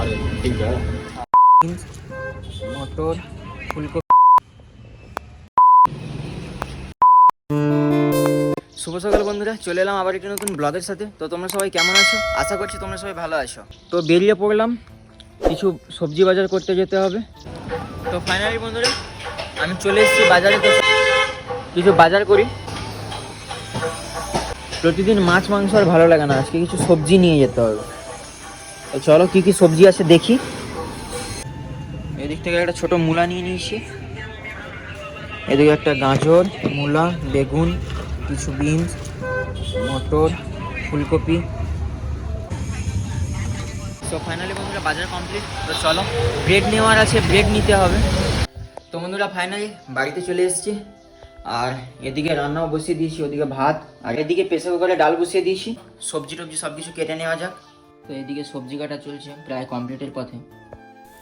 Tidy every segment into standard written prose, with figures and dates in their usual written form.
अरे ठीक है। মটর, ফুলকপি। শুভ সকাল বন্ধুরা, চলে এলাম আবার একটি নতুন ব্লগের সাথে। তো তোমরা সবাই কেমন আছো? আশা করছি তোমরা সবাই ভালো আছো। তো বেরিয়ে পড়লাম, কিছু সবজি বাজার করতে যেতে হবে। তো ফাইনালি বন্ধুরা আমি চলে এসেছি বাজারে। তো কিছু বাজার করি। প্রতিদিন মাছ মাংস আর ভালো লাগে না, আজকে কিছু সবজি নিয়ে যেতে হবে। তো চলো কী কী সবজি আছে দেখি। এদিক থেকে একটা ছোট মূলা নিয়ে নিয়েছি, এদিকে একটা গাজর, মূলা, বেগুন, কিছু বিনস, মটর, ফুলকপি। তো ফাইনালি বন্ধুরা বাজার কমপ্লিট। তো চলো ব্রেড নেওয়ার আছে, ব্রেড নিতে হবে। তো বন্ধুরা ফাইনালি বাড়িতে চলে এসেছি, আর এদিকে রান্নাও বসিয়ে দিয়েছি, ওদিকে ভাত, আর এদিকে প্রেসার কুকারে ডাল বসিয়ে দিয়েছি। সবজি টবজি সব কিছু কেটে নেওয়া যাক। তো এদিকে সবজি কাটা চলছে, প্রায় কমপ্লিটের পথে।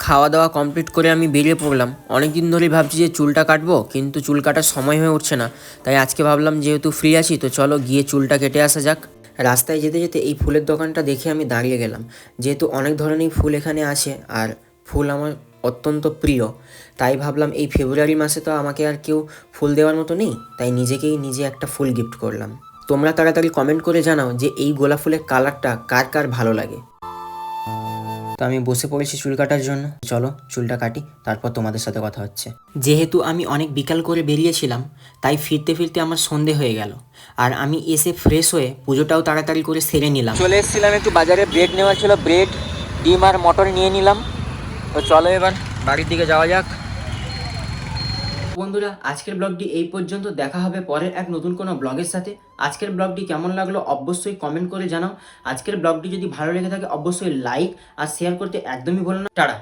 খাওয়া দাওয়া কমপ্লিট করে আমি বেরিয়ে পড়লাম। অনেক দিন ধরেই ভাবছি যে চুলটা কাটবো, কিন্তু চুল কাটার সময় হয়ে উঠছে না। তাই আজকে ভাবলাম যেহেতু ফ্রি আছি, তো চলো গিয়ে চুলটা কেটে আসা যাক। রাস্তায় যেতে যেতে এই ফুলের দোকানটা দেখে আমি দাঁড়িয়ে গেলাম। যেহেতু অনেক ধরনের ফুল এখানে আছে, আর ফুল আমার অত্যন্ত প্রিয়, তাই ভাবলাম এই ফেব্রুয়ারি মাসে তো আমাকে আর কেউ ফুল দেওয়ার মতো নেই, তাই নিজেকেই নিজে একটা ফুল গিফট করলাম। তোমরা তাড়াতাড়ি কমেন্ট করে জানাও যে এই গোলাপ ফুলের কালারটা কার কার ভালো লাগে। তো আমি বসে পড়েছি চুল কাটার জন্য। চলো চুলটা কাটি, তারপর তোমাদের সাথে কথা হচ্ছে। যেহেতু আমি অনেক বিকাল করে বেরিয়েছিলাম, তাই ফিরতে ফিরতে আমার সন্ধে হয়ে গেল, আর আমি এসে ফ্রেশ হয়ে পুজোটাও তাড়াতাড়ি করে সেরে নিলাম। চলে এসেছিলাম একটু বাজারে, ব্রেড নেওয়ার ছিল, ব্রেড, ডিম আর মটর নিয়ে নিলাম। তো চলো এবার বাড়ির দিকে যাওয়া যাক। বন্ধুরা আজকের ব্লগটি এই পর্যন্ত, দেখা হবে পরের এক নতুন কোনো ব্লগের সাথে। আজকের ব্লগটি কেমন লাগলো অবশ্যই কমেন্ট করে জানাও। আজকের ব্লগটি যদি ভালো লেগে থাকে অবশ্যই লাইক আর শেয়ার করতে একদমই ভুলো না। টাটা।